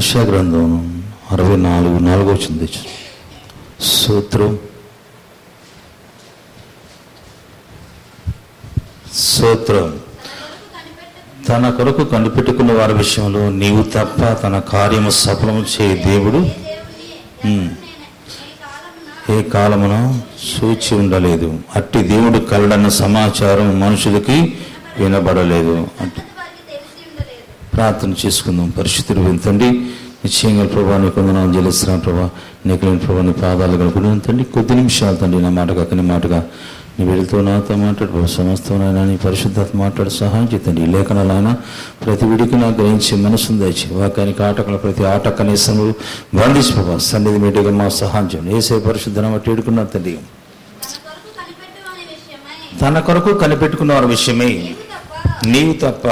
యెషయా గ్రంథం 64 వచ్చింది. స్తోత్రం. తన కొరకు కనిపెట్టుకున్న వారి విషయంలో నీవు తప్ప తన కార్యము సఫలము చేయ దేవుడు ఏ కాలమున సూచి ఉండలేదు. అట్టి దేవుడు కలడన్న సమాచారం మనుషులకి వినబడలేదు. అంటే ప్రార్థన చేసుకుందాం. పరిశుద్ధుడు వింతండి, నిశ్చయంగా ప్రభా నీ కొందనాలు చెల్లిస్తున్నాను ప్రభా. నీకు ప్రభా నీ పాదాలు కనుక తండ్రి కొద్ది నిమిషాలు తండ్రి నా మాట కాకని మాటగా నీ వెళుతూ నాతో మాట్లాడు ప్రభు. సమస్తమైనా నీ పరిశుద్ధత మాట్లాడు సహాయం చేతండి. ఈ లేఖనాలైనా ప్రతి విడికి నాకు గ్రహించి మనసును దయచి వాక్యానికి ఆటకల ప్రతి ఆటకనేసము బంధించి ప్రభా సన్నిధి మీటిగా మా సహాయం చేయండి. ఏసే పరిశుద్ధన బట్టి వేడుకున్నా తండ్రి. తన కొరకు కనిపెట్టుకున్న వారి విషయమై నీవు తప్ప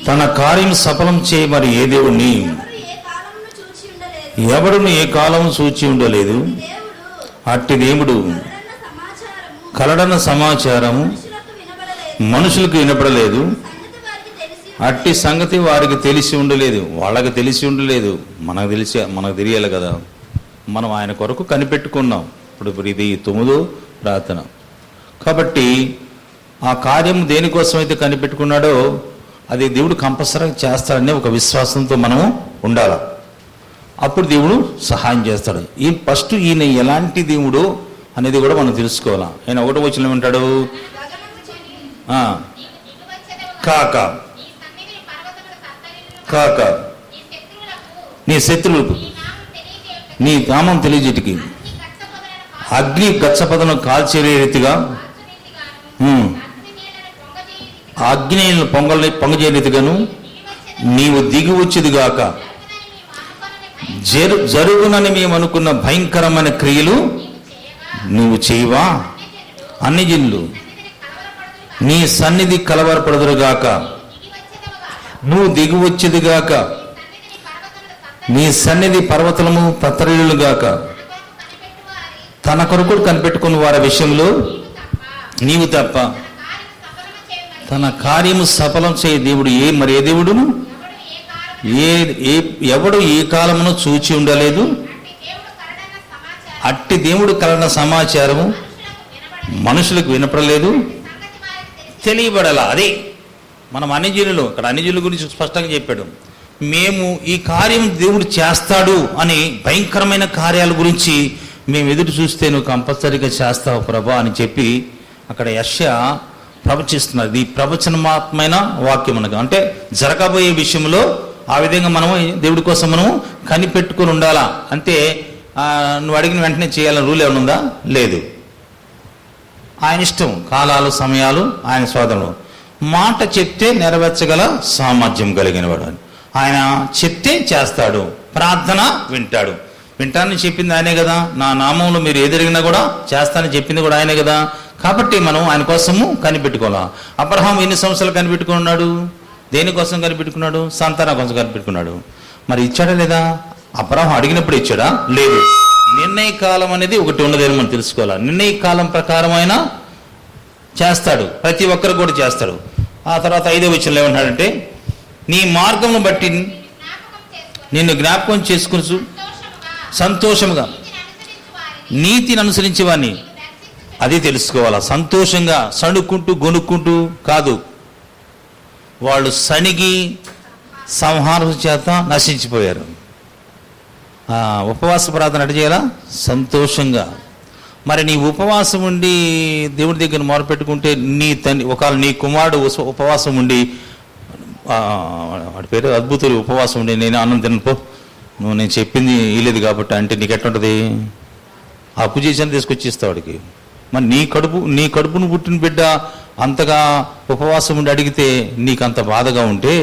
తన కార్యం సఫలం చేయ మరి ఏ దేవుణ్ణి ఎవడును ఏ కాలం సూచి ఉండలేదు. అట్టి దేవుడు కలడన్న సమాచారము మనుషులకు వినపడలేదు. అట్టి సంగతి వారికి తెలిసి ఉండలేదు. వాళ్ళకి తెలిసి ఉండలేదు, మనకు తెలియాలి కదా. మనం ఆయన కొరకు కనిపెట్టుకున్నాం. ఇప్పుడు ఇది 9వ ప్రార్థన కాబట్టి ఆ కార్యం దేనికోసం అయితే కనిపెట్టుకున్నాడో అది దేవుడు కంపల్సరీగా చేస్తాడనే ఒక విశ్వాసంతో మనము ఉండాలి. అప్పుడు దేవుడు సహాయం చేస్తాడు. ఫస్ట్ ఈయన ఎలాంటి దేవుడు అనేది కూడా మనం తెలుసుకోవాలి. ఆయన 1వ వచనం ఏమంటాడు? కాక కాక నీ శత్రువులకు నీ నామం తెలియజేటికి అగ్ని గచ్చపదను కాల్చేరే రీతిగా అగ్నిని పొంగజే రీతిగాను నీవు దిగి వచ్చేదిగాక జరుగునని మేము అనుకున్న భయంకరమైన క్రియలు నువ్వు చేయవా? అన్ని జనులు నీ సన్నిధి కలవరపడదురుగాక, నువ్వు దిగి వచ్చేదిగాక, నీ సన్నిధి పర్వతము తత్తరిల్లుగాక. తన కొరకు కనిపెట్టుకున్న వారి విషయంలో నీవు తప్ప తన కార్యము సఫలం చేయ దేవుడు మరి ఏ దేవుడును ఎవడు ఏ కాలమును చూచి ఉండలేదు. అట్టి దేవుడు కలన సమాచారము మనుషులకు వినపడలేదు, తెలియబడాల. అదే మనం అన్యజనులు, ఇక్కడ అన్యజనుల గురించి స్పష్టంగా చెప్పాడు. మేము ఈ కార్యం దేవుడు చేస్తాడు అని భయంకరమైన కార్యాల గురించి మేము ఎదురు చూస్తే నువ్వు కంపల్సరీగా చేస్తావు ప్రభా అని చెప్పి అక్కడ యెషయా ప్రవచిస్తున్నారు. ఇది ప్రవచనాత్మైన వాక్యం అనగా అంటే జరగబోయే విషయంలో ఆ విధంగా మనము దేవుడి కోసం మనము కనిపెట్టుకుని ఉండాలా. అంటే నువ్వు అడిగిన వెంటనే చేయాలని రూల్ ఏమైనా ఉందా? లేదు. ఆయన ఇష్టం, కాలాలు సమయాలు ఆయన స్వాతంత్రం. మాట చెప్తే నెరవేర్చగల సామర్థ్యం కలిగిన వాడు. ఆయన చెప్తే చేస్తాడు, ప్రార్థన వింటాడు. వింటానని చెప్పింది ఆయనే కదా. నా నామంలో మీరు ఏదరిగినా కూడా చేస్తానని చెప్పింది కూడా ఆయనే కదా. కాబట్టి మనం ఆయన కోసము కనిపెట్టుకోవాలా. అబ్రహాం ఎన్ని సంవత్సరాలు కనిపెట్టుకున్నాడు? దేనికోసం కనిపెట్టుకున్నాడు? సంతానం కోసం కనిపెట్టుకున్నాడు. మరి ఇచ్చాడా లేదా? అబ్రహాం అడిగినప్పుడు ఇచ్చాడా? లేదు. నిర్ణయ కాలం అనేది ఒకటి ఉన్నదని మనం తెలుసుకోవాలా. నిర్ణయ కాలం ప్రకారం ఆయన చేస్తాడు, ప్రతి ఒక్కరు కూడా చేస్తాడు. ఆ తర్వాత 5వ వచనంలో ఏమంటాడంటే నీ మార్గమును బట్టి నిన్ను జ్ఞాపకం చేసుకుని సంతోషముగా నీతిని అనుసరించి వాడిని అది తెలుసుకోవాలా. సంతోషంగా సణుక్కుంటూ గొనుక్కుంటూ కాదు. వాళ్ళు సణిగి సంహారం చేత నశించిపోయారు. ఉపవాస ప్రార్థన అటు చేయాలా? సంతోషంగా. మరి నీ ఉపవాసం ఉండి దేవుడి దగ్గర మొరపెట్టుకుంటే ఒకవేళ నీ కుమారుడు ఉపవాసం ఉండి వాడి పేరు అద్భుతులు ఉపవాసం ఉండి నేను అన్నం తినపో నువ్వు నేను చెప్పింది ఇలేదు కాబట్టి అంటే నీకు ఎట్లుంటుంది? అప్పు చేసి తీసుకొచ్చి ఇస్తావు వాడికి. మరి నీ కడుపును పుట్టిన బిడ్డ అంతగా ఉపవాసం ఉండి అడిగితే నీకు అంత బాధగా ఉంటే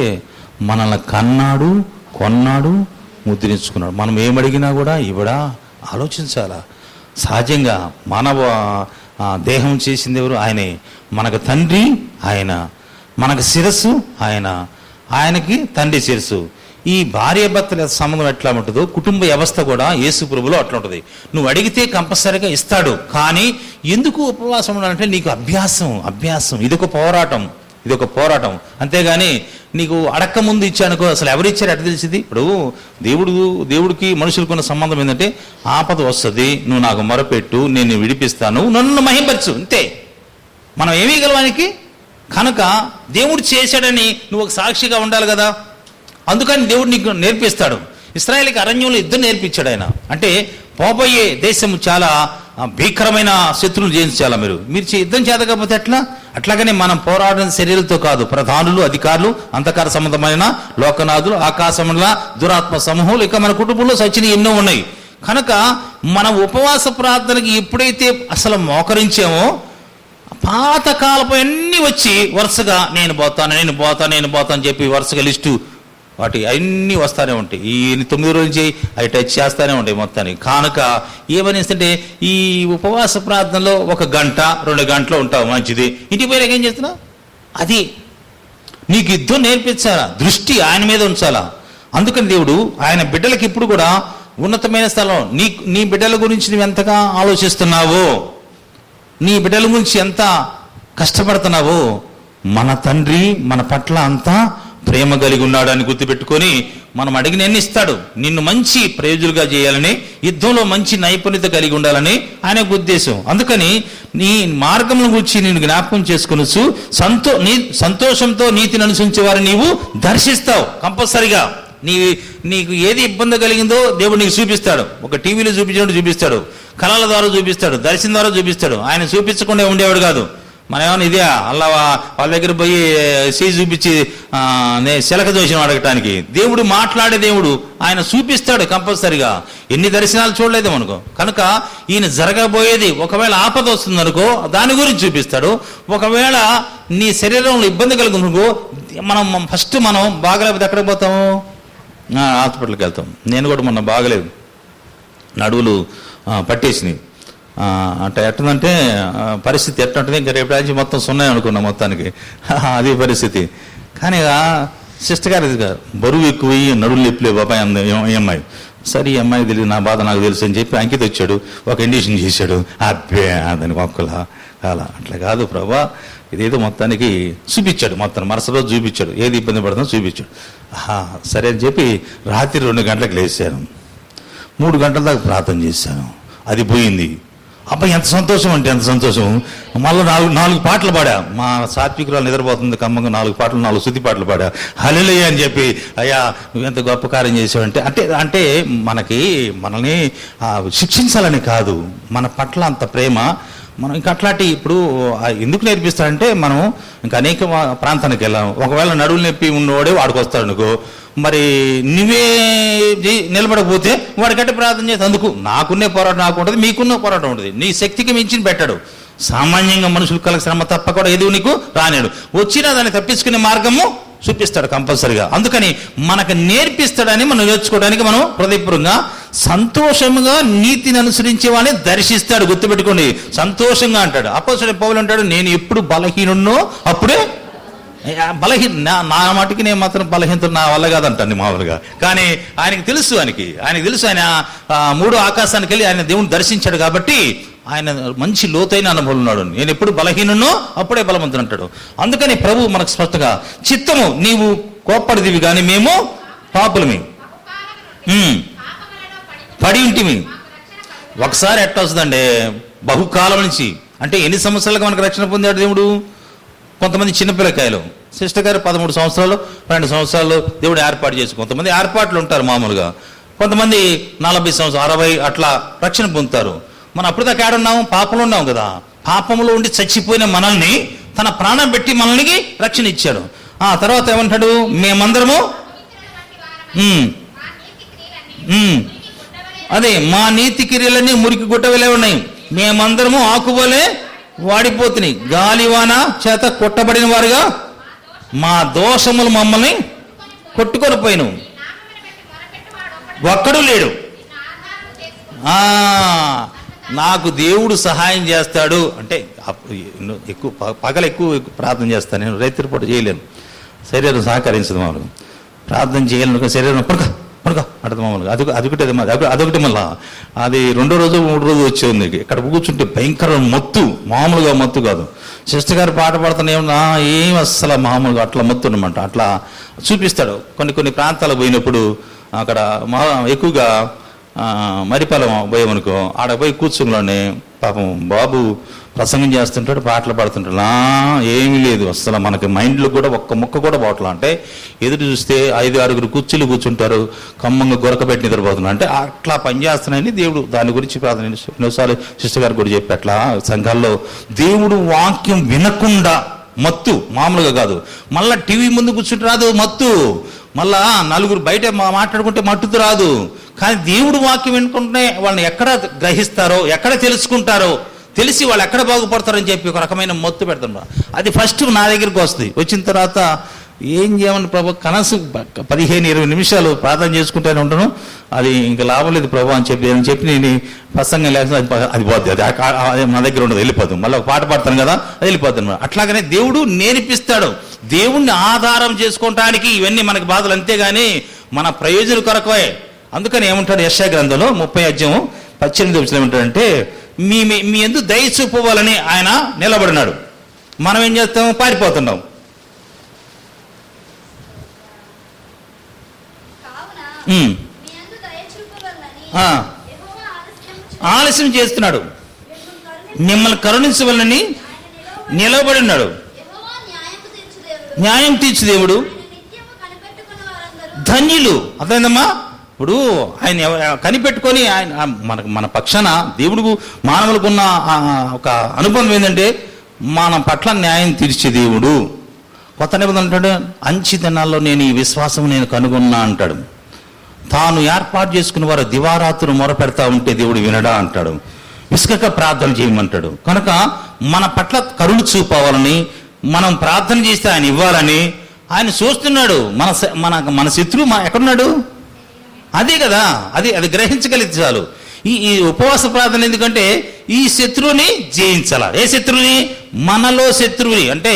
మనల్ని కన్నాడు, కొన్నాడు, ముద్రించుకున్నాడు. మనం ఏమడిగినా కూడా ఇవ్వడా? ఆలోచించాలా. సహజంగా మానవ దేహం చేసింది ఎవరు? ఆయనే. మనకు తండ్రి ఆయన, మనకు శిరస్సు ఆయన, ఆయనకి తండ్రి శిరస్సు. ఈ భార్యాభర్తల సంబంధం ఎట్లా ఉంటుందో కుటుంబ వ్యవస్థ కూడా యేసు ప్రభువులో అట్లా ఉంటుంది. నువ్వు అడిగితే కంపల్సరీగా ఇస్తాడు. కానీ ఎందుకు ఉపవాసం ఉండాలంటే నీకు అభ్యాసం. ఇది ఒక పోరాటం. ఇది ఒక పోరాటం. అంతేగాని నీకు అడక్క ముందు ఇచ్చానుకో అసలు ఎవరు ఇచ్చారు ఎట్లా తెలిసింది? ఇప్పుడు దేవుడికి మనుషులకు ఉన్న సంబంధం ఏంటంటే ఆపద వస్తుంది, నువ్వు నాకు మొరపెట్టు, నేను విడిపిస్తాను, నన్ను మహింపరచు, అంతే. మనం ఏమీ గలవానికి కనుక దేవుడు చేశాడని నువ్వు ఒక సాక్షిగా ఉండాలి కదా. అందుకని దేవుడు నీకు నేర్పిస్తాడు. ఇశ్రాయేలుకి అరణ్యంలో యుద్ధం నేర్పించాడు ఆయన. అంటే పోబోయే దేశం చాలా భీకరమైన శత్రువులు జయించాలా మీరు యుద్ధం చేతకపోతే ఎట్లా? అట్లాగనే మనం పోరాడిన శరీరాలతో కాదు, ప్రధానులు, అధికారులు, అంధకార సంబంధమైన లోకనాథులు, ఆకాశముల దురాత్మ సమూహాలు, ఇక మన కుటుంబంలో సచిని ఎన్నో ఉన్నాయి. కనుక మన ఉపవాస ప్రార్థనకి ఎప్పుడైతే అసలు మోకరించామో పాతకాలపు అన్నీ వచ్చి వరుసగా నేను పోతాను అని చెప్పి వరుసగా లిస్టు వాటి అన్నీ వస్తూనే ఉంటాయి. ఈ 9 రోజుల నుంచి అవి టచ్ చేస్తూనే ఉంటాయి మొత్తానికి. కనుక ఏమనిస్తుంటే ఈ ఉపవాస ప్రార్థనలో 1 గంట 2 గంటలు ఉంటావు, మంచిది. ఇంటికి పోయాక ఏం చేస్తున్నావు? అది నీకు యుద్ధం నేర్పించాలా, దృష్టి ఆయన మీద ఉంచాలా. అందుకని దేవుడు ఆయన బిడ్డలకి ఇప్పుడు కూడా ఉన్నతమైన స్థలం. నీ బిడ్డల గురించి నువ్వు ఎంతగా ఆలోచిస్తున్నావో, నీ బిడ్డల గురించి ఎంత కష్టపడుతున్నావో, మన తండ్రి మన పట్ల అంతా ప్రేమ కలిగి ఉన్నాడు అని గుర్తుపెట్టుకొని మనం అడిగిన ఎన్ని ఇస్తాడు. నిన్ను మంచి ప్రయోజకులుగా చేయాలని, యుద్ధంలో మంచి నైపుణ్యత కలిగి ఉండాలని ఆయన ఉద్దేశం. అందుకని నీ మార్గంలో గురించి నేను జ్ఞాపకం చేసుకొనొచ్చు. సంతోషంతో నీతిని అనుసరించే వారిని నీవు దర్శిస్తావు కంపల్సరిగా. నీకు ఏది ఇబ్బంది కలిగిందో దేవుడు నీకు చూపిస్తాడు. ఒక టీవీలో చూపించినట్టు చూపిస్తాడు, కళల ద్వారా చూపిస్తాడు, దర్శనం ద్వారా చూపిస్తాడు. ఆయన చూపించకుండా ఉండేవాడు కాదు. మన ఏమన్నా ఇదే అలా వాళ్ళ దగ్గర పోయి చూపించి శిలక దోషం అడగటానికి. దేవుడు మాట్లాడే దేవుడు, ఆయన చూపిస్తాడు కంపల్సరిగా. ఎన్ని దర్శనాలు చూడలేదు మనకు. కనుక ఈయన జరగబోయేది ఒకవేళ ఆపద వస్తుంది అనుకో దాని గురించి చూపిస్తాడు. ఒకవేళ నీ శరీరంలో ఇబ్బంది కలుగునుకో మనం బాగలేకపోతే ఎక్కడికి పోతాము? హాస్పిటల్కి వెళ్తాం. నేను కూడా మొన్న బాగలేదు, నడువులు పట్టేసినాయి. అంటే ఎట్టుందంటే పరిస్థితి ఎట్టుంటుంది, ఇంకా రేపు రాజు మొత్తం సున్నాయి అనుకున్నా మొత్తానికి. అది పరిస్థితి. కానీ సిస్టర్ గారు బరువు ఎక్కువ నడువులు ఎప్పులేవు బాబాయ్ అంది ఈ అమ్మాయి. సరే ఈ అమ్మాయి తెలియదు, నా బాధ నాకు తెలుసు అని చెప్పి అంకిత వచ్చాడు, ఒక ఇండిషన్ చేశాడు. అబ్బే దానికి ఒక్కలా కాలా అట్లా కాదు ప్రభా, ఇదేదో మొత్తానికి చూపించాడు. మొత్తం మరుసటి రోజు చూపించాడు, ఏది ఇబ్బంది పడుతుందో చూపించాడు. సరే అని చెప్పి రాత్రి 2 గంటలకు లేచాను, 3 గంటల దాకా ప్రార్థన చేశాను. అది పోయింది. అబ్బాయి ఎంత సంతోషం అంటే ఎంత సంతోషం. మళ్ళీ 4 పాటలు పాడా. మా సాత్వికురాలు నిద్రపోతుంది కమ్మంగా 4 పాటలు 4 శృతి పాటలు పాడా. హల్లెలూయా అని చెప్పి, అయ్యా నువ్వెంత గొప్ప కార్యం చేసావంటే అంటే మనల్ని శిక్షించాలని కాదు, మన పట్ల అంత ప్రేమ. మనం ఇంకా అట్లాంటి ఇప్పుడు ఎందుకు నేర్పిస్తాడంటే మనం ఇంకా అనేక ప్రాంతానికి వెళ్ళాం. ఒకవేళ నడువులు నొప్పి ఉన్నవాడే వాడికి వస్తాడు అనుకో, మరి నువ్వే నిలబడకపోతే వాడికంటే ప్రార్థన చేస్తే అందుకు నాకున్నే పోరాటం నాకు ఉంటుంది, మీకున్న పోరాటం ఉంటుంది. నీ శక్తికి మించి పెట్టాడు. సామాన్యంగా మనుషులు కల శ్రమ తప్ప కూడా ఎదుగు నీకు రానేడు. వచ్చినా దాన్ని తప్పించుకునే మార్గము చూపిస్తాడు కంపల్సరిగా. అందుకని మనకు నేర్పిస్తాడని మనం నేర్చుకోవడానికి మనం హృదయపూర్వకంగా సంతోషంగా నీతిని అనుసరించే వాడిని దర్శిస్తాడు. గుర్తుపెట్టుకోండి, సంతోషంగా అంటాడు. అపోస్తలుడైన పౌలు అంటాడు, నేను ఎప్పుడు బలహీనున్నో అప్పుడే నా మాటికి నేను మాత్రం బలహీనత నా వల్ల కాదంటాను మామూలుగా. కానీ ఆయనకి తెలుసు, ఆయనకి తెలుసు. ఆయన 3వ ఆకాశానికి వెళ్ళి ఆయన దేవుని దర్శించాడు కాబట్టి ఆయన మంచి లోతైన అనుభవం ఉన్నాడు. నేను ఎప్పుడు బలహీనున్నో అప్పుడే బలవంతుడు అంటాడు. అందుకని ప్రభు మనకు స్పష్టంగా, చిత్తము నీవు కోప్పడిదివి కానీ మేము పాపులమి పడి ఇంటిమి. ఒకసారి ఎట్ట వస్తుందండి, బహుకాలం నుంచి. అంటే ఎన్ని సంవత్సరాలుగా మనకు రక్షణ పొందాడు దేవుడు? కొంతమంది చిన్నపిల్లకాయలు, సిస్టర్ గారు 13 సంవత్సరాలు 12 సంవత్సరాలు దేవుడు ఏర్పాటు చేసి, కొంతమంది ఏర్పాట్లు ఉంటారు మామూలుగా, కొంతమంది 40 సంవత్సరాలు 60 అట్లా రక్షణ పొందుతారు. మనం అప్పుడు దాకా ఏడున్నాము? పాపంలో ఉన్నాం కదా. పాపంలో ఉండి చచ్చిపోయిన మనల్ని తన ప్రాణం పెట్టి మనల్ని రక్షణ ఇచ్చాడు. ఆ తర్వాత ఏమంటాడు, మేమందరము అదే మా నీతి క్రియలన్నీ మురికి గుట్టవలే ఉన్నాయి, మేమందరము ఆకువలే వాడిపోతున్నాయి, గాలివాన చేత కొట్టబడిన వారుగా మా దోషములు మమ్మల్ని కొట్టుకొని పోయిను, ఒక్కడు లేడు. నాకు దేవుడు సహాయం చేస్తాడు అంటే ఎక్కువ పగలు ఎక్కువ ప్రార్థన చేస్తాను నేను, రైతుల పూట చేయలేను, శరీరం సహకరించదు. మామూలు ప్రార్థన చేయాలను శరీరం పడుకో అర్థం మామూలుగా అదొకటి మళ్ళా అది 2వ రోజు 3వ రోజు వచ్చేది. ఇక్కడ కూర్చుంటే భయంకర మత్తు, మామూలుగా మత్తు కాదు. సిస్టర్ గారు పాట పాడుతున్నా ఏమన్నా ఏం అస్సలు మామూలుగా అట్లా మత్తు అనమాట. అట్లా చూపిస్తాడు. కొన్ని ప్రాంతాలకు పోయినప్పుడు అక్కడ ఎక్కువగా మరిపాలెం పోయామనుకో, ఆడ పోయి కూర్చునిలోనే పాపం బాబు ప్రసంగం చేస్తుంటాడు, పాటలు పాడుతుంటాడు. ఏమీ లేదు అసలు, మనకి మైండ్లో కూడా ఒక్క ముక్క కూడా పోవట్లా. అంటే ఎదురు చూస్తే 5-6 కుర్చీలు కూర్చుంటారు, ఖమ్మంగా గొరకబెట్టి నిద్రపోతున్నారు. అంటే అట్లా పనిచేస్తున్నాయని దేవుడు దాని గురించి ప్రార్థన ఎన్నోసార్లు సిస్టర్ గారు కూడా చెప్పి, అట్లా సంఘాల్లో దేవుడు వాక్యం వినకుండా మత్తు మామూలుగా కాదు. మళ్ళా టీవీ ముందు కూర్చుంటే రాదు మత్తు, మళ్ళా నలుగురు బయట మాట్లాడుకుంటే మట్టుతో రాదు. కానీ దేవుడు వాక్యం వినుకుంటే వాళ్ళని ఎక్కడ గ్రహిస్తారో, ఎక్కడ తెలుసుకుంటారో, తెలిసి వాళ్ళు ఎక్కడ బాగుపడతారని చెప్పి ఒక రకమైన మత్తు పెడుతున్నారు. అది ఫస్ట్ నా దగ్గరికి వస్తుంది. వచ్చిన తర్వాత ఏం చేయమని ప్రభు, కనీసం 15-20 నిమిషాలు ప్రార్థన చేసుకుంటూనే ఉంటాను. అది ఇంకా లాభం లేదు ప్రభు అని చెప్పి నేను ప్రసంగం లేకుండా అది పోద్ది, అది నా దగ్గర ఉండదు, వెళ్ళిపోతాం. మళ్ళీ ఒక పాట పాడతాను కదా, అది వెళ్ళిపోతాను. అట్లాగనే దేవుడు నేర్పిస్తాడు. దేవుణ్ణి ఆధారం చేసుకోవటానికి ఇవన్నీ మనకు బాధలు, అంతేగాని మన ప్రయోజన కొరకే. అందుకని ఏమంటాడు యెషయా గ్రంథంలో 30:18 ఏమంటాడంటే, మీ యందు దయ చూపవాలని ఆయన నిలబడినాడు. మనం ఏం చేస్తాం? పారిపోతున్నాం. ఆలస్యం చేస్తున్నాడు. మిమ్మల్ని కరుణించవలని నిలబడి ఉన్నాడు. న్యాయం తీర్చు దేవుడు. ధన్యులు. అర్థమైందమ్మా? ఇప్పుడు ఆయన కనిపెట్టుకొని ఆయన మన పక్షాన దేవుడు మానవులకున్న ఒక అనుభవం ఏంటంటే, మన పట్ల న్యాయం తీర్చే దేవుడు. కొత్త నిబంధన అంటాడు, అంచి దినాల్లో నేను ఈ విశ్వాసం నేను కనుగొన్నా అంటాడు. తాను ఏర్పాటు చేసుకున్న వారు దివారాత్రులు మొరపెడతా ఉంటే దేవుడు వినడా అంటాడు. విసుకక ప్రార్థన చేయమంటాడు. కనుక మన పట్ల కరుణ చూపవాలని, మనం ప్రార్థన చేస్తే ఆయన ఇవ్వాలని ఆయన చూస్తున్నాడు. మన శత్రువు ఎక్కడున్నాడు? అదే కదా, అది గ్రహించగలిగితే చాలు. ఈ ఉపవాస ప్రార్థన ఎందుకంటే ఈ శత్రువుని జయించాల. ఏ శత్రువుని? మనలో శత్రువుని. అంటే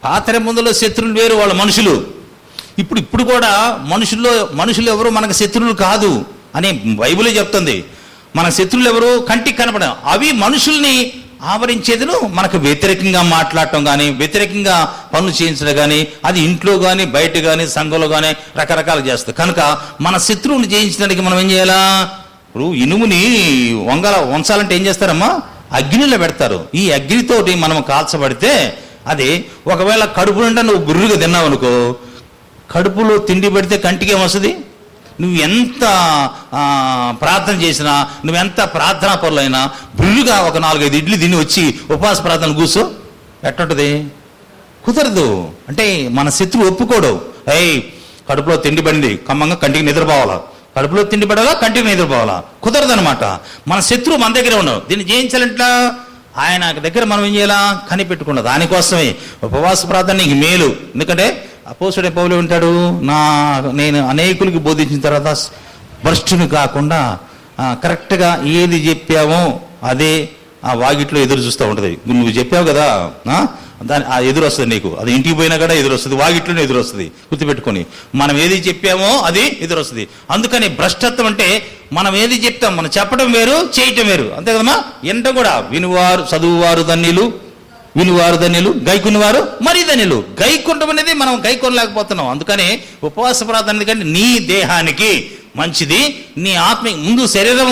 పాత ముందులో శత్రువులు వేరు, వాళ్ళ మనుషులు. ఇప్పుడు కూడా మనుషులు ఎవరు మనకు శత్రువులు కాదు అని బైబిలే చెప్తుంది. మన శత్రువులు ఎవరు? కంటికి కనపడ, అవి మనుషుల్ని ఆవరించేదిను మనకు వ్యతిరేకంగా మాట్లాడటం కానీ, వ్యతిరేకంగా పనులు చేయించడం కానీ, అది ఇంట్లో కానీ బయట కానీ సంఘంలో కానీ రకరకాలు చేస్తుంది. కనుక మన శత్రువుని జయించడానికి మనం ఏం చేయాలా? ఇప్పుడు ఇనుముని వంచాలంటే ఏం చేస్తారమ్మా? అగ్నిలో పెడతారు. ఈ అగ్నితోటి మనం కాల్చబడితే అది ఒకవేళ కడుపు నిండా నువ్వు గుర్రుగా తిన్నావు అనుకో, కడుపులో తిండి పెడితే కంటికి ఏమొస్తుంది? నువ్వు ఎంత ప్రార్థన చేసినా, నువ్వెంత ప్రార్థనా పరులైనా బుర్రుగా ఒక 4-5 ఇడ్లీ తిని వచ్చి ఉపవాస ప్రార్థన కూర్చో ఎట్టుంటుంది? కుదరదు. అంటే మన శత్రువు ఒప్పుకోడు. కడుపులో తిండి పడింది, కమ్మంగా కంటికి నిద్రపోవాలా, కడుపులో తిండి పడాలా, కంటికి నిద్రపోవాలా, కుదరదు అనమాట. మన శత్రువు మన దగ్గర ఉండవు. దీన్ని జయించాలంటే ఆయన దగ్గర మనం ఏం చేయాలా? కనిపెట్టుకున్నా. దానికోసమే ఉపవాస ప్రార్థన నీకు మేలు. ఎందుకంటే అపోస్తుడైన పౌలు ఉంటాడు, నేను అనేకులకి బోధించిన తర్వాత భ్రష్టుని కాకుండా కరెక్ట్గా ఏది చెప్పామో అదే ఆ వాగిట్లో ఎదురు చూస్తూ ఉంటుంది. నువ్వు చెప్పావు కదా, ఆ ఎదురు వస్తుంది నీకు. అది ఇంటికి పోయినా కూడా ఎదురు వస్తుంది, వాగిట్లోనే ఎదురు వస్తుంది. గుర్తుపెట్టుకొని, మనం ఏది చెప్పామో అది ఎదురు వస్తుంది. అందుకని భ్రష్టత్వం అంటే మనం ఏది చెప్తాం, మనం చెప్పడం వేరు, చేయటం వేరు. అంతే కదమ్మా? ఎంత కూడా వినువారు చదువువారు ధన్యులు, వినువారు ధన్యులు, గైకునివారు మరీ ధన్యులు. గైకుండం అనేది మనం గైకొనలేకపోతున్నాం. అందుకని ఉపవాస ప్రార్థన ఎందుకంటే నీ దేహానికి మంచిది, నీ ఆత్మ ముందు శరీరం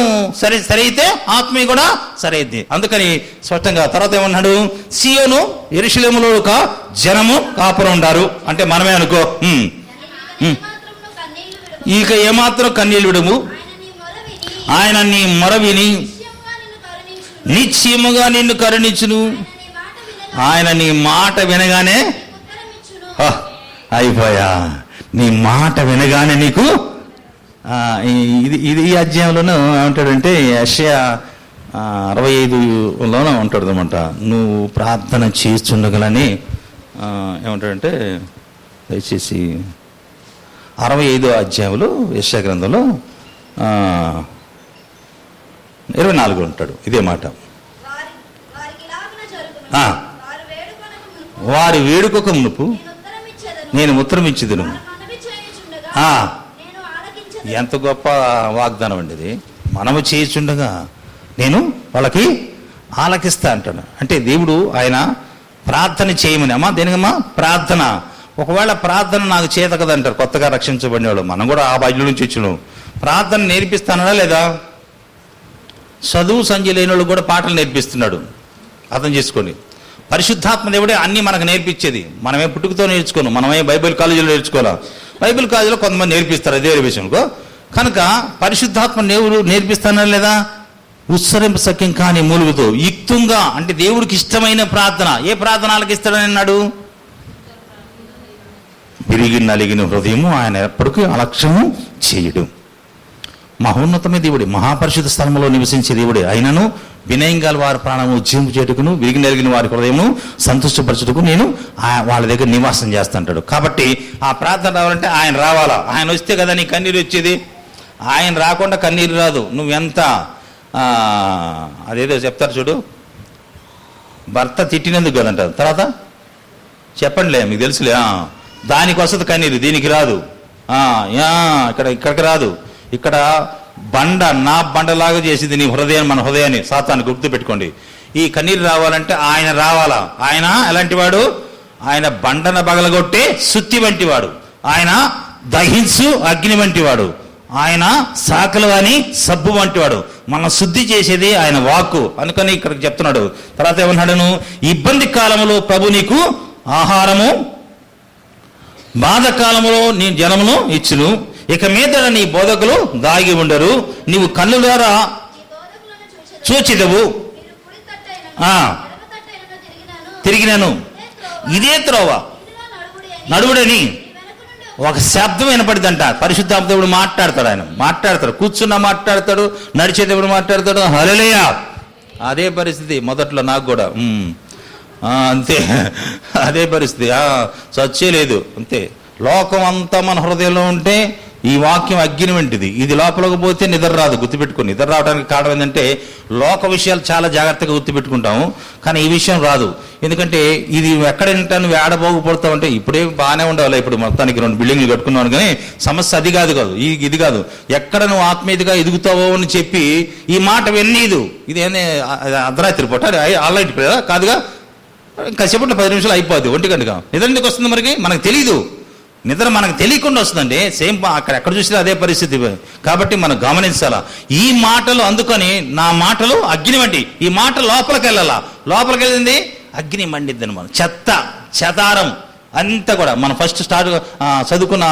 సరైతే ఆత్మీయ కూడా సరైంది. అందుకని స్పష్టంగా తర్వాత ఏమన్నాడు? సీయోను యెరూషలేములో ఒక జనము కాపురం ఉండారు. అంటే మనమే అనుకో, ఇక ఏమాత్రం కన్నీళ్ళు విడము, ఆయన నీ మొర విని నిశ్చయముగా నిన్ను కరుణించును, ఆయన నీ మాట వినగానే అయిపోయా, నీ మాట వినగానే నీకు ఇది ఈ అధ్యాయంలోనూ ఏమంటాడంటే యెషయా 65లోనూ ఉంటాడు అనమాట. నువ్వు ప్రార్థన చేస్తుండగలని ఏమంటాడంటే, దయచేసి 65వ అధ్యాయంలో యెషయా గ్రంథంలో 24 ఉంటాడు ఇదే మాట. వారి వేడుకొక మునుపు నేను ఉత్తరం ఇచ్చేదను, ఎంత గొప్ప వాగ్దానం అండి ఇది. మనము చేయుచుండగా నేను వాళ్ళకి ఆలకిస్తా అంటాను. అంటే దేవుడు ఆయన ప్రార్థన చేయమని, అమ్మా దేనికమ్మా ప్రార్థన. ఒకవేళ ప్రార్థన నాకు చేత కదంటారు కొత్తగా రక్షించబడిన వాళ్ళు. మనం కూడా ఆ బాధ్యుల నుంచి వచ్చినాం. ప్రార్థన నేర్పిస్తానా లేదా? చదువు సంధ్య లేని వాళ్ళు కూడా పాటలు నేర్పిస్తున్నాడు. అర్థం చేసుకోండి. పరిశుద్ధాత్మ దేవుడే అన్నీ మనకు నేర్పించేది. మనమే పుట్టుకతో నేర్చుకోను, మనమే బైబిల్ కాలేజీలో నేర్చుకోవాలా. బైబిల్ కాలేజీలో కొంతమంది నేర్పిస్తారు అదే విషయంలో. కనుక పరిశుద్ధాత్మ దేవుడు నేర్పిస్తానా లేదా? ఉత్సరింప సఖ్యం కాని మూలుగుతో యుక్తంగా, అంటే దేవుడికి ఇష్టమైన ప్రార్థన. ఏ ప్రార్థన ఆలకిస్తాడని అన్నాడు? విరిగి నలిగిన హృదయము ఆయన ఎప్పటికీ అలక్ష్యము చేయడు. మహోన్నతమైన దేవుడే, మహాపరిశుద్ధ స్థలంలో నివసించే దేవుడే. అయినను వినయంగా వారి ప్రాణము ఉజ్జీంపు చేటుకును, విరిగి నలిగిన వారి హృదయము సంతృష్టపరచుటకు నేను వాళ్ళ దగ్గర నివాసం చేస్తుంటాడు. కాబట్టి ఆ ప్రార్థన రావాలంటే ఆయన రావాలా. ఆయన వస్తే కదా నీ కన్నీరు వచ్చేది. ఆయన రాకుండా కన్నీరు రాదు. నువ్వెంత అదేదో చెప్తారు చూడు, భర్త తిట్టినందుకు కదంటారు, తర్వాత చెప్పండిలే మీకు తెలుసులే, దానికి వస్తుంది కన్నీరు, దీనికి రాదు. ఇక్కడికి రాదు. ఇక్కడ బండ, నా బండలాగా చేసింది నీ హృదయాన్ని, మన హృదయాన్ని సాతాన్ని గుర్తుపెట్టుకోండి. ఈ కన్నీరు రావాలంటే ఆయన రావాలా. ఆయన ఎలాంటి వాడు? ఆయన బండన బగలగొట్టే సుత్తి వంటి వాడు. ఆయన దహించు అగ్ని వంటి వాడు. ఆయన సాకలు అని సబ్బు వంటి వాడు. మనం శుద్ధి చేసేది ఆయన వాక్కు. అందుకని ఇక్కడికి చెప్తున్నాడు. తర్వాత ఏమన్నాడను? ఇబ్బంది కాలంలో ప్రభు నీకు ఆహారము, బాధకాలములో నీ జనమును ఇచ్చును. ఇక మీద నీ బోధకులు దాగి ఉండరు. నీవు కన్ను ద్వారా చూచిదవు. తిరిగినాను ఇదే త్రోవ నడువుడని ఒక శబ్దం వినపడిదంట. పరిశుద్ధాత్ముడు మాట్లాడతాడు. ఆయన మాట్లాడతాడు, కూర్చున్నా మాట్లాడతాడు, నడిచేటప్పుడు మాట్లాడతాడు. హల్లెలూయా. అదే పరిస్థితి మొదట్లో నాకు కూడా అంతే. అదే పరిస్థితి. చచ్చే లేదు అంతే. లోకం అంతా మన హృదయంలో ఉంటే ఈ వాక్యం అగ్ని వంటిది. ఇది లోపలికి పోతే నిద్ర రాదు. గుర్తుపెట్టుకుని, నిద్ర రావడానికి కారణం ఏంటంటే లోక విషయాలు చాలా జాగ్రత్తగా గుర్తుపెట్టుకుంటాము, కానీ ఈ విషయం రాదు. ఎందుకంటే ఇది ఎక్కడ వింటా, నువ్వు ఏడబోగుపడతావు అంటే ఇప్పుడే బాగానే ఉండాలి. ఇప్పుడు మొత్తానికి 2 బిల్డింగ్లు కట్టుకున్నాను, కానీ సమస్య అది కాదు. ఇది కాదు. ఎక్కడ నువ్వు ఆత్మీయతగా ఎదుగుతావో అని చెప్పి ఈ మాట విన్నీదు. ఇది అర్ధరాత్రి పూట ఆల్రైట్ కాదుగా, కాసేపట్లో 10 నిమిషాలు అయిపోద్ది. 1 గంటగా నిద్ర ఎందుకు వస్తుంది మనకి తెలీదు. నిద్ర మనకు తెలియకుండా వస్తుందండి. సేమ్ అక్కడ ఎక్కడ చూసినా అదే పరిస్థితి. కాబట్టి మనం గమనించాలా ఈ మాటలు. అందుకని నా మాటలు అగ్ని వంటి. ఈ మాట లోపలికి వెళ్ళాలా. లోపలికి వెళ్ళింది అగ్ని మండిద్దని. మనం చెతారం అంతా కూడా మనం ఫస్ట్ స్టార్ట్ చదువుకున్న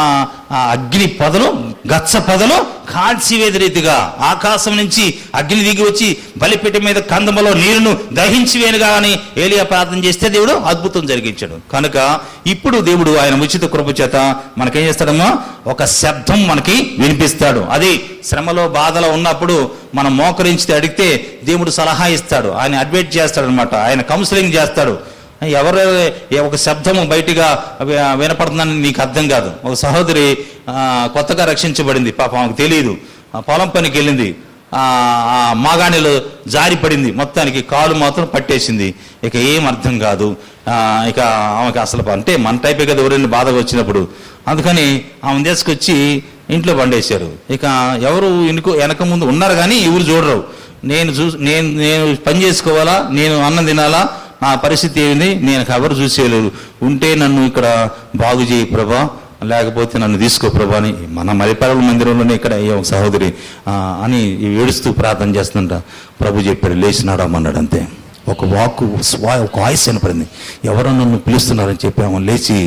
అగ్ని పొదలు, గచ్చ పొదలు కాల్చివేది రీతిగా ఆకాశం నుంచి అగ్ని దిగి వచ్చి బలిపీఠ మీద కందములో నీరును దహించివేనుగా అని ఏలియా ప్రార్థన చేస్తే దేవుడు అద్భుతం జరిగించాడు. కనుక ఇప్పుడు దేవుడు ఆయన ఉచిత కృప చేత మనకేం చేస్తాడమ్మా? ఒక శబ్దం మనకి వినిపిస్తాడు. అది శ్రమలో బాధలో ఉన్నప్పుడు మనం మోకరించి అడిగితే దేవుడు సలహా ఇస్తాడు. ఆయన అడ్వైట్ చేస్తాడు అనమాట. ఆయన కౌన్సిలింగ్ చేస్తాడు. ఎవరు ఒక శబ్దము బయటిగా వినపడుతుందని నీకు అర్థం కాదు. ఒక సహోదరి కొత్తగా రక్షించబడింది, పాపం ఆమెకు తెలియదు. పొలం పనికి వెళ్ళింది, మాగాణిలో జారిపడింది, మొత్తానికి కాలు మాత్రం పట్టేసింది. ఇక ఏం అర్థం కాదు. ఇక ఆమెకి అసలు అంటే మన టైపే కదా ఎవరైనా బాధగా వచ్చినప్పుడు. అందుకని ఆమె తీసుకొచ్చి ఇంట్లో పండేశారు. ఇక ఎవరు వెనక ముందు ఉన్నారు కానీ ఎవరు చూడరు. నేను పని చేసుకోవాలా, నేను అన్నం తినాలా, నా పరిస్థితి ఏంది, నేను ఎవరు చూసేయలేరు. ఉంటే నన్ను ఇక్కడ బాగు చేయి ప్రభా, లేకపోతే నన్ను తీసుకో ప్రభా అని మన మరిపాల మందిరంలోనే ఇక్కడ ఒక సహోదరి అని ఏడుస్తూ ప్రార్థన చేస్తుంట. ప్రభు చెప్పాడు, లేచి నడవమన్నాడు. అంతే. ఒక వాయిస్ వినపడింది, ఎవరో నన్ను పిలుస్తున్నారని చెప్పాము. లేచి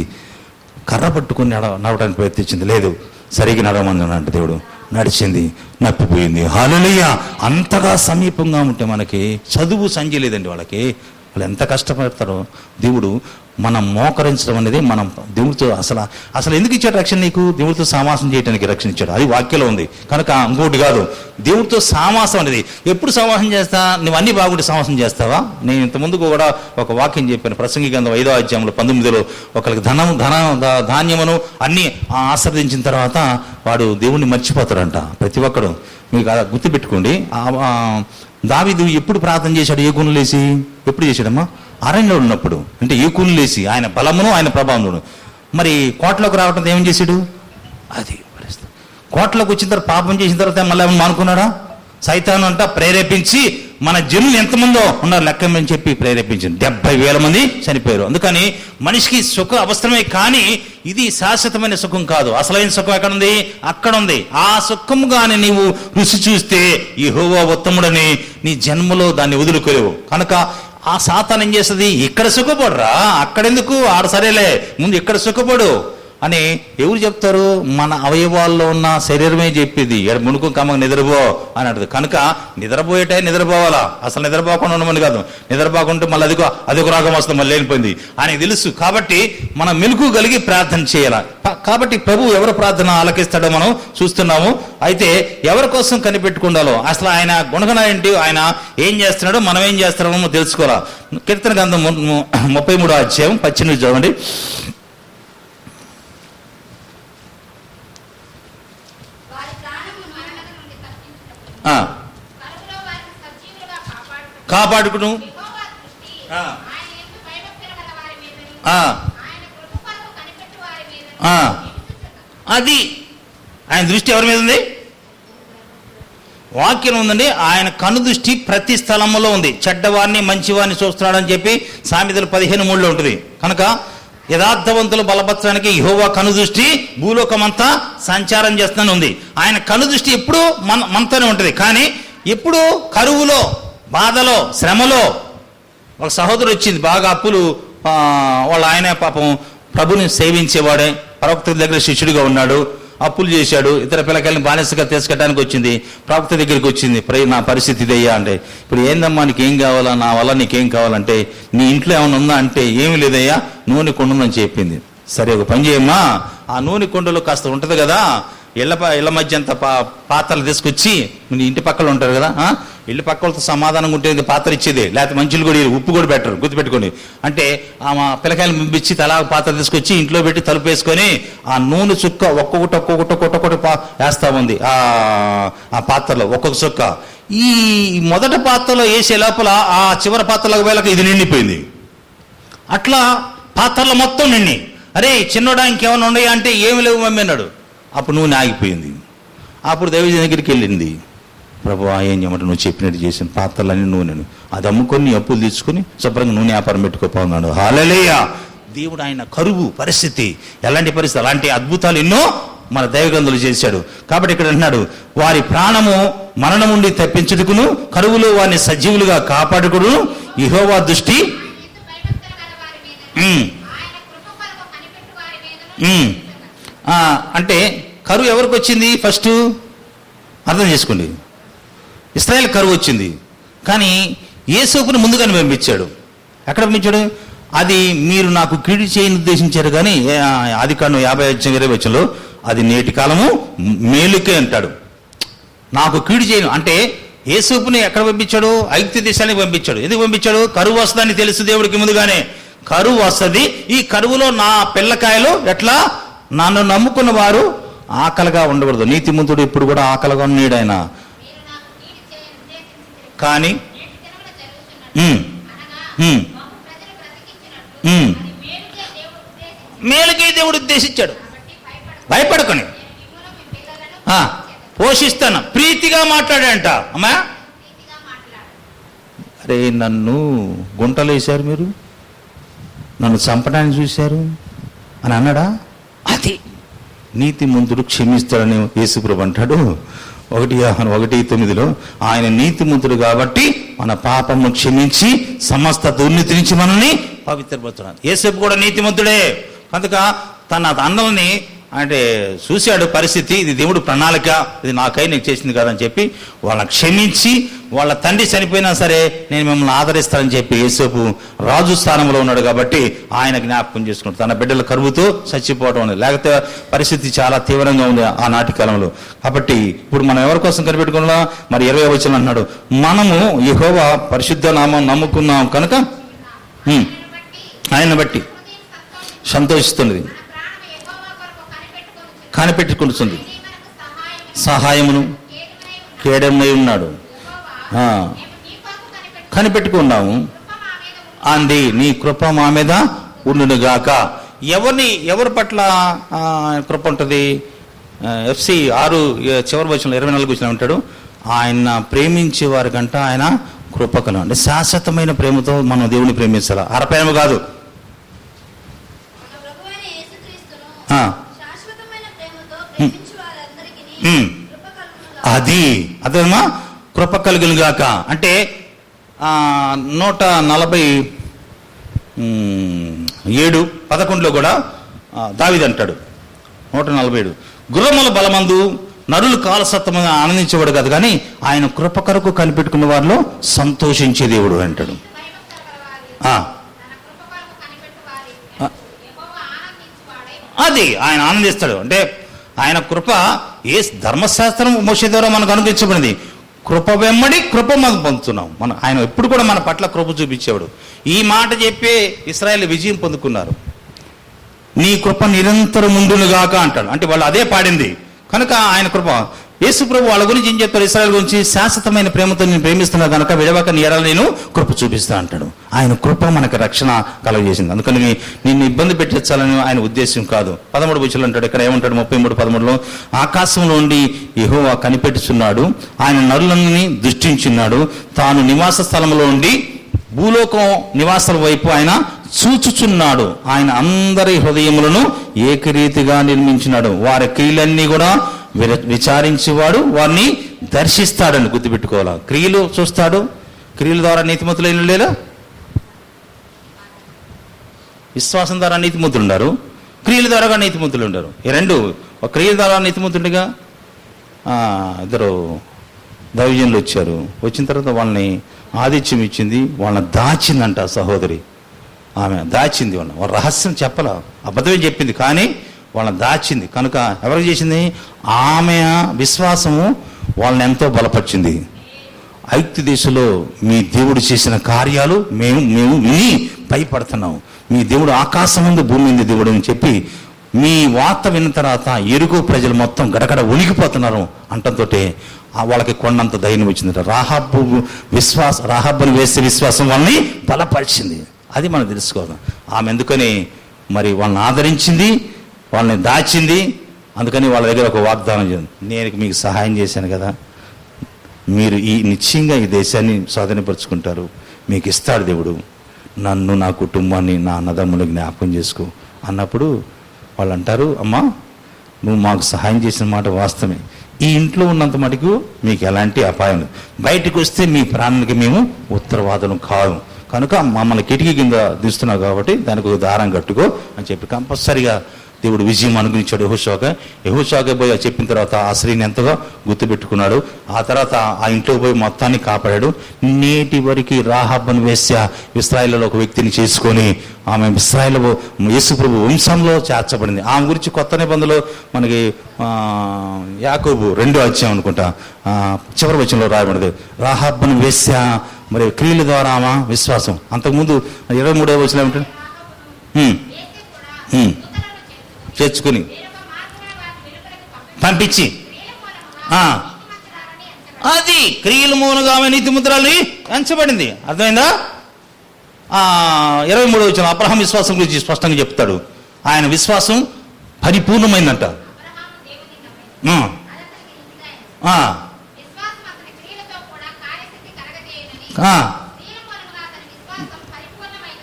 కర్ర పట్టుకుని నడవడానికి ప్రయత్నించింది. లేదు, సరిగ్గా నడవమన్నాడు దేవుడు. నడిచింది, నప్పిపోయింది. హల్లెలూయా. అంతగా సమీపంగా ఉంటే మనకి చదువు సంజీ లేదండి. వాళ్ళు ఎంత కష్టపడతారో. దేవుడు మనం మోకరించడం అనేది మనం దేవుడితో అసలు ఎందుకు ఇచ్చాడు రక్షణ? నీకు దేవుడితో సావాసం చేయడానికి రక్షణ ఇచ్చాడు. అది వాక్యంలో ఉంది. కనుక ఇంకోటి కాదు, దేవుడితో సావాసం అనేది. ఎప్పుడు సావాసం చేస్తా? నువ్వు అన్ని బాగుంటే సావాసం చేస్తావా? నేను ఇంతకుముందు కూడా ఒక వాక్యం చెప్పాను. ప్రసంగి గ్రంథం 5వ అధ్యాయంలో 19లో ఒకరికి ధాన్యమును అన్ని ఆశ్రదించిన తర్వాత వాడు దేవుణ్ణి మర్చిపోతాడంట. ప్రతి ఒక్కడు మీకు గుర్తుపెట్టుకోండి. దావీదు ఎప్పుడు ప్రార్థన చేశాడు? ఏ గుణం లేసి ఎప్పుడు చేశాడమ్మా? అరణ్యంలో ఉన్నప్పుడు. అంటే ఏ గుణం లేసి ఆయన బలమును ఆయన ప్రభావమును. మరి కోటలోకి రావటం ఏం చేశాడు? అది కోటలోకి వచ్చిన తర్వాత పాపం చేసిన తర్వాత మళ్ళీ ఏమన్నా మానుకున్నాడా? సైతాను అంట ప్రేరేపించి మన జనులు ఎంతమందో ఉన్నారు లెక్కమని చెప్పి ప్రేరేపించింది. 70,000 మంది చనిపోయారు. అందుకని మనిషికి సుఖం అవసరమే, కానీ ఇది శాశ్వతమైన సుఖం కాదు. అసలైన సుఖం ఎక్కడుంది? అక్కడ ఉంది. ఆ సుఖం గాని నీవు రుచి చూస్తే యెహోవా ఉత్తముడని నీ జన్మలో దాన్ని వదులుకోలేవు. కనుక ఆ సాతాను ఏం చేస్తుంది? ఇక్కడ సుఖపడరా, అక్కడెందుకు, ఆడ సరేలే, ముందు ఇక్కడ సుఖపడు అని ఎవరు చెప్తారు? మన అవయవాల్లో ఉన్న శరీరమే చెప్పేది. మునుకు కమ్మగా నిద్రపో అని అంటది. కనుక నిద్రపోయేటే నిద్రపోవాలా, అసలు నిద్రపోకుండా ఉండమని కాదు. నిద్రపోకుంటే మళ్ళీ అదొక రాగం వస్తుంది, మళ్ళీ వెళ్ళిపోయింది అని తెలుసు. కాబట్టి మనం మెలుకు కలిగి ప్రార్థన చేయాలి. కాబట్టి ప్రభు ఎవరు ప్రార్థన ఆలకిస్తాడో మనం చూస్తున్నాము. అయితే ఎవరి కోసం కనిపెట్టుకుండాలో, అసలు ఆయన గుణగణం ఏంటి, ఆయన ఏం చేస్తున్నాడో మనం ఏం చేస్తున్నామో తెలుసుకోవాలా. కీర్తన గ్రంథం 33వ అధ్యాయం 18 చదవండి. కాపాడుకును అది ఆయన దృష్టి ఎవరి మీద ఉంది? వాక్యం ఉందండి. ఆయన కను దృష్టి ప్రతి స్థలంలో ఉంది. చెడ్డవారిని మంచివారిని చూస్తున్నాడని చెప్పి సామెతలు 15:3 ఉంటుంది. కనుక యథార్థవంతులు బలపరచడానికి యెహోవా కను దృష్టి భూలోకమంతా సంచారం చేస్తూనే ఉంది. ఆయన కను దృష్టి ఎప్పుడు మనతోనే ఉంటుంది. కానీ ఎప్పుడు కరువులో, బాధలో, శ్రమలో, ఒక సహోదరు వచ్చింది, బాగా అప్పులు, వాళ్ళ ఆయన పాపం ప్రభుని సేవించేవాడే, ప్రవక్త దగ్గర శిష్యుడిగా ఉన్నాడు, అప్పులు చేశాడు, ఇతర పిల్లకాయలను బానిసగా తీసుకెళ్ళడానికి వచ్చింది. ప్రవక్త దగ్గరికి వచ్చింది, నా పరిస్థితి ఇదయ్యా అంటే, ఇప్పుడు ఏందమ్మా నీకు ఏం కావాలా, నా వల్ల నీకేం కావాలంటే, నీ ఇంట్లో ఏమైనా ఉందా అంటే, ఏమి లేదయ్యా నూనె కొండ ఉందని చెప్పింది. సరే ఒక పని చేయమ్మా, ఆ నూనె కొండలో కాస్త ఉంటుంది కదా, ఇళ్ళ మధ్య అంత పాత్రలు తీసుకొచ్చి, నీ ఇంటి పక్కన ఉంటారు కదా, ఇళ్ళ పక్కలతో సమాధానంగా ఉంటే పాత్ర ఇచ్చేదే, లేకపోతే మంచులు కూడా ఉప్పు కూడా పెట్టరు, గుర్తుపెట్టుకోండి. అంటే ఆ పిల్లకాయలు పంపించి తలా పాత్ర తీసుకొచ్చి ఇంట్లో పెట్టి తలుపు వేసుకొని ఆ నూనె చుక్క ఒక్కొక్కటి వేస్తా ఉంది ఆ పాత్రలో, ఒక్కొక్క చుక్క. ఈ మొదటి పాత్రలో వేసే లోపల ఆ చివరి పాత్రలకు వేళకు ఇది నిండిపోయింది. అట్లా పాత్రలో మొత్తం నిండి, అరే చిన్నోడా ఇంకేమైనా ఉన్నాయా అంటే, ఏమి లేవు మమ్మీ అన్నాడు. అప్పుడు నూనె ఆగిపోయింది. అప్పుడు దైవజన దగ్గరికి వెళ్ళింది, ప్రభు ఏం చేయమంటే నువ్వు చెప్పినట్టు చేసిన పాత్రలన్నీ నూనెను అది అమ్ముకొని అప్పులు తీసుకుని శుభ్రంగా నూనె వ్యాపారం పెట్టుకోపోన్నాడు. హల్లెలూయా. దేవుడు ఆయన కరువు పరిస్థితి, ఎలాంటి పరిస్థితి, అలాంటి అద్భుతాలు ఎన్నో మన దైవగ్రంథులు చేశాడు. కాబట్టి ఇక్కడ అంటున్నాడు, వారి ప్రాణము మరణం నుండి తప్పించుటకును కరువులో వారిని సజీవులుగా కాపాడుకును యెహోవా దృష్టి. అంటే కరువు ఎవరికి వచ్చింది? ఫస్ట్ అర్థం చేసుకోండి, ఇశ్రాయేల్ కరువు వచ్చింది. కానీ యేసుని ముందుగానే పంపించాడు. ఎక్కడ పంపించాడు? అది మీరు నాకు కీడు చేయని ఉద్దేశించారు, కానీ ఆదికాండం 50:20 అది నేటి కాలము మేలుకే అంటాడు. నాకు కీడు చేయను అంటే యేసుని ఎక్కడ పంపించాడు? ఐగుప్తు దేశానికి పంపించాడు. ఎందుకు పంపించాడు? కరువు వస్తుందని తెలుసు దేవుడికి ముందుగానే. కరువు వస్తుంది, ఈ కరువులో నా పిల్లకాయలు ఎట్లా, నన్ను నమ్ముకున్న వారు ఆకలిగా ఉండకూడదు. నీతిమంతుడు ఇప్పుడు కూడా ఆకలిగా ఉన్నాడు ఆయన. కానీ మేలుకే దేవుడు ఉద్దేశించాడు. భయపడుకొని పోషిస్తాను, ప్రీతిగా మాట్లాడంట. అమ్మా అరే నన్ను గుంటలు వేశారు, మీరు నన్ను చంపడానికి చూశారు అని అన్నాడా? అది నీతిమంతుడు క్షమిస్తాడని యేసుప్రభు అంటాడు 1:9. ఆయన నీతిమంతుడు కాబట్టి మన పాపము క్షమించి సమస్త దుర్నీతి నుంచి మనల్ని పవిత్రపరుస్తున్నాడు. యేసు కూడా నీతిమంతుడే. కనుక తన అన్నల్ని అంటే చూశాడు పరిస్థితి, ఇది దేవుడు ప్రణాళిక, ఇది నాకై నీకు చేసింది కాదని చెప్పి వాళ్ళని క్షమించి, వాళ్ళ తండ్రి చనిపోయినా సరే నేను మిమ్మల్ని ఆదరిస్తానని చెప్పి యేసోపు రాజు స్థానంలో ఉన్నాడు కాబట్టి ఆయన జ్ఞాపకం చేసుకుంటాడు. తన బిడ్డల కరువుతో చచ్చిపోవడం అనేది, లేకపోతే పరిస్థితి చాలా తీవ్రంగా ఉంది ఆనాటి కాలంలో. కాబట్టి ఇప్పుడు మనం ఎవరి కోసం కనిపెట్టుకున్నా? మరి 20వ వచనం అన్నాడు, మనము యెహోవా పరిశుద్ధ నామం నమ్ముకున్నాం కనుక ఆయన బట్టి సంతోషిస్తున్నది, కనిపెట్టుకుంటుంది, సహాయమును కేడమై ఉన్నాడు. కనిపెట్టుకున్నాము అంది, నీ కృప మా మీద ఉండునుగాక. ఎవరి పట్ల కృప ఉంటుంది? FC 6 చివరి వచనంలో 24 వచనం ఉంటాడు, ఆయన ప్రేమించే వారి కంట ఆయన కృపకను. అంటే శాశ్వతమైన ప్రేమతో మనం దేవుని ప్రేమించాలి, అరప్రేమ కాదు. అది అదేమా కృప కలుగును గాక. అంటే 147:11 కూడా దావీదు అంటాడు, 147, గుర్రముల బలమందు నరులు కాలసత్వముగా ఆనందించేవాడు కాదు, కానీ ఆయన కృప కొరకు కనిపెట్టుకున్న వారిలో సంతోషించే దేవుడు అంటాడు. అది ఆయన ఆనందిస్తాడు. అంటే ఆయన కృప ఏ ధర్మశాస్త్రం మోసే ద్వారా మనకు అనుగ్రహించబడింది, కృప వెంబడి కృప మనం పొందుతున్నాం. ఆయన ఎప్పుడు కూడా మన పట్ల కృప చూపించేవాడు. ఈ మాట చెప్పే ఇశ్రాయేలు విజయం పొందుకున్నారు. నీ కృప నిరంతరం ఉండునుగాక అంటాడు. అంటే వాళ్ళు అదే పాడింది కనుక ఆయన కృప. యేసు ప్రభు వాళ్ళ గురించి ఏం చెప్తారు, ఇశ్రాయేలు గురించి, శాశ్వతమైన ప్రేమతో నేను ప్రేమిస్తున్నా కనుక విడవక నీ ఎడల నేను కృప చూపిస్తా అంటాడు. ఆయన కృప మనకు రక్షణ కలుగజేసింది. అందుకని నిన్ను ఇబ్బంది పెట్టించాలని ఆయన ఉద్దేశం కాదు. 13 వచనంలో అంటాడు, ఇక్కడ ఏమంటాడు 33:13, ఆకాశంలో ఉండి యెహోవా కనిపెట్టుచున్నాడు, ఆయన నరులని దృష్టించున్నాడు, తాను నివాస స్థలంలో ఉండి భూలోకం నివాసాల వైపు ఆయన చూచుచున్నాడు, ఆయన అందరి హృదయములను ఏకరీతిగా నిర్మించినాడు, వారి క్రియలన్నీ కూడా విచారించేవాడు వారిని దర్శిస్తాడని గుర్తుపెట్టుకోవాలా. క్రియలు చూస్తాడు, క్రియల ద్వారా నీతిమంతులైన లేదా, విశ్వాసం ద్వారా నీతిమంతులు ఉన్నారు, క్రియల ద్వారా నీతిమంతులు ఉండరు. ఈ రెండు, ఒక క్రియల ద్వారా నీతిమంతుడిగా 2 దైవజనులు వచ్చారు. వచ్చిన తర్వాత వాళ్ళని ఆతిథ్యం ఇచ్చింది, వాళ్ళని దాచిందంట సహోదరి. ఆమె దాచింది, వాళ్ళ రహస్యం చెప్పాల, అబద్ధమే చెప్పింది, కానీ వాళ్ళని దాచింది. కనుక ఎవరికి చేసింది, ఆమె విశ్వాసము వాళ్ళని ఎంతో బలపరిచింది. ఐగుప్తు దేశంలో మీ దేవుడు చేసిన కార్యాలు మేము విని భయపడుతున్నాం, మీ దేవుడు ఆకాశం ముందు భూమి మీద దేవుడు అని చెప్పి మీ వార్త విన్న తర్వాత ఎరుగు ప్రజలు మొత్తం గడగడ ఉనికిపోతున్నారు అంటంతో వాళ్ళకి కొండంత ధైర్యం వచ్చిందట. రాహాబుని వేసే విశ్వాసం వాళ్ళని బలపరిచింది. అది మనం తెలుసుకోవాలి. ఆమె ఎందుకని మరి వాళ్ళని ఆదరించింది, వాళ్ళని దాచింది. అందుకని వాళ్ళ దగ్గర ఒక వాగ్దానం చేయండి, నేను మీకు సహాయం చేశాను కదా, మీరు నిశ్చయంగా ఈ దేశాన్ని స్వాధీనపరుచుకుంటారు, మీకు ఇస్తాడు దేవుడు, నన్ను, నా కుటుంబాన్ని, నా అన్నదమ్ములకు జ్ఞాపకం చేసుకో అన్నప్పుడు వాళ్ళు అంటారు, అమ్మా నువ్వు మాకు సహాయం చేసిన మాట వాస్తవమే, ఈ ఇంట్లో ఉన్నంత మటుకు మీకు ఎలాంటి అపాయం లేదు, బయటకు వస్తే మీ ప్రాణానికి మేము ఉత్తరవాదం కాదు, కనుక మమ్మల్ని కిటికీ కింద దిస్తున్నావు కాబట్టి దానికి ఒక దారం కట్టుకో అని చెప్పి కంపల్సరిగా దేవుడు విజయం అనుగ్రహించాడు యెహోషువకే పోయి చెప్పిన తర్వాత ఆ స్త్రీని ఎంతగా గుర్తుపెట్టుకున్నాడు. ఆ తర్వాత ఆ ఇంట్లో పోయి మొత్తాన్ని కాపాడాడు. నేటి వరకు రాహాబును వేశ్య ఇశ్రాయేలులో ఒక వ్యక్తిని చేసుకొని ఆమె ఇశ్రాయేలు యేసు ప్రభు వంశంలో చేర్చబడింది. ఆమె గురించి కొత్త నిబంధనలో మనకి యాకోబు 2వ అధ్యాయం అనుకుంటా చివరి వచనంలో రాయబడింది, రాహాబును వేశ్య మరి క్రియల ద్వారా ఆమె విశ్వాసం. అంతకుముందు 23వ వచనం ఏమంటాడు, చేర్చుకుని పంపించి అది క్రియల మూలంగా ఆమె నీతిమంతురాలని ఎంచబడింది. అర్థమైందా? 23వ వచనం అబ్రహాం విశ్వాసం గురించి స్పష్టంగా చెప్తాడు. ఆయన విశ్వాసం పరిపూర్ణమైందంట.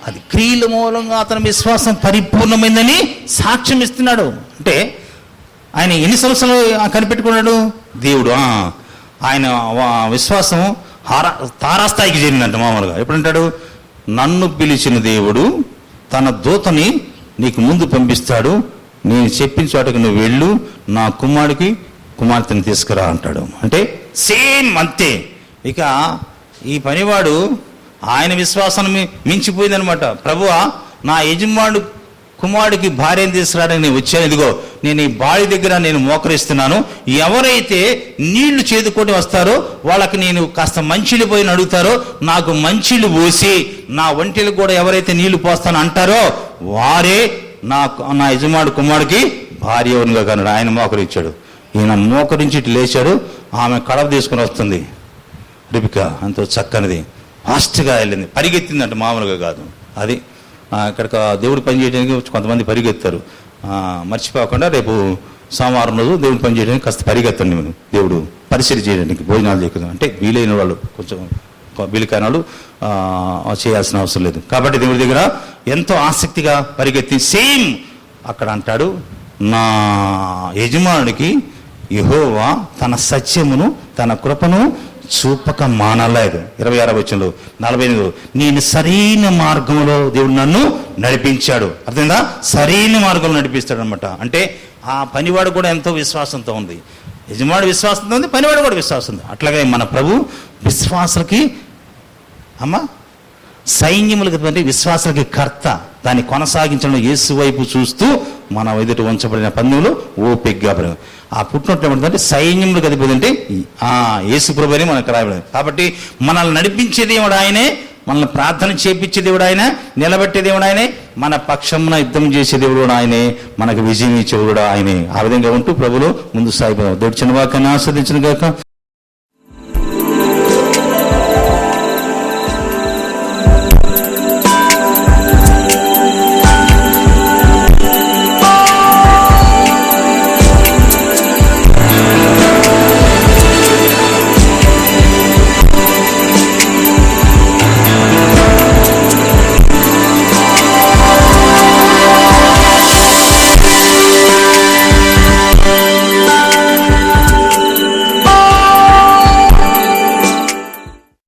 అది క్రియల మూలంగా అతని విశ్వాసం పరిపూర్ణమైందని సాక్ష్యం ఇస్తున్నాడు. అంటే ఆయన ఎన్ని సంవత్సరాలు కనిపెట్టుకున్నాడు దేవుడు, ఆయన విశ్వాసం తారాస్థాయికి చేరిందంట. మామూలుగా ఎప్పుడంటాడు, నన్ను పిలిచిన దేవుడు తన దూతని నీకు ముందు పంపిస్తాడు, నేను చెప్పిన చోటకి నువ్వు వెళ్ళు, నా కుమార్తెని తీసుకురా అంటాడు. అంటే సేమ్ అంతే. ఇక ఈ పనివాడు ఆయన విశ్వాసాన్ని మించిపోయిందనమాట. ప్రభువా, నా యజమానుడు కుమారుడికి భార్యను తీసుకురావడానికి నేను వచ్చాను, ఇదిగో నేను ఈ బావి దగ్గర నేను మోకరిస్తున్నాను, ఎవరైతే నీళ్లు చేదుకొని వస్తారో వాళ్ళకి నేను కాస్త మంచిళ్ళు పోయి అడుగుతారో, నాకు మంచిళ్ళు పోసి నా ఒంటికి కూడా ఎవరైతే నీళ్లు పోస్తానో అంటారో వారే నా యజమానుడు కుమారుడికి భార్య అవునుగా కన్నాడు. ఆయన మోకరించాడు. ఈయన మోకరించి ఇటు లేచాడు, ఆమె కడవ తీసుకుని వస్తుంది. రిబికా ఎంతో చక్కనిది, ఫాస్ట్గా వెళ్ళింది, పరిగెత్తిందంట, మామూలుగా కాదు. అది ఇక్కడ దేవుడు పని చేయడానికి కొంతమంది పరిగెత్తారు. మర్చిపోకుండా రేపు సోమవారం రోజు దేవుని పని చేయడానికి కాస్త పరిగెత్తండి మనం దేవుడు పరిశీలి చేయడానికి భోజనాలు చేయకుండా అంటే వీలైన వాళ్ళు కొంచెం వీలు కాని వాళ్ళు చేయాల్సిన అవసరం లేదు. కాబట్టి దేవుడి దగ్గర ఎంతో ఆసక్తిగా పరిగెత్తి సేమ్ అక్కడ అంటాడు, నా యజమానుడికి యెహోవా తన సత్యమును తన కృపను చూపక మానలేదు. 26వ వచనంలో 48 నేను సరైన మార్గంలో దేవుడు నన్ను నడిపించాడు. అర్థమైందా? సరైన మార్గంలో నడిపిస్తాడు అనమాట. అంటే ఆ పనివాడు కూడా ఎంతో విశ్వాసంతో ఉంది, యజమానుడు విశ్వాసంతో ఉంది, పనివాడు కూడా విశ్వాసం ఉంది. అట్లాగే మన ప్రభు విశ్వాసులకి సైన్యములకు విశ్వాసాలకి కర్త. దాన్ని కొనసాగించడం యేసు వైపు చూస్తూ మన ఎదుట ఉంచబడిన పందెంలో ఓపికగా పడి ఆ పుట్టినట్టు ఏమంటుందంటే సైన్యములకు అధిపతి అంటే యేసు ప్రభు అని మనకు రాయబడింది. కాబట్టి మనల్ని నడిపించే దేవుడు ఆయనే, మనల్ని ప్రార్థన చేపించే దేవుడు ఆయన, నిలబెట్టే దేవుడు ఆయనే, మన పక్షమున యుద్ధం చేసే దేవుడు ఆయనే, మనకు విజయం ఇచ్చే దేవుడు ఆయనే. ఆ విధంగా ఉంటూ ప్రభులో ముందు సాగిపోదాం. దేవుడు చిన్న వాక్యాన్ని ఆస్వాదించిన గాక.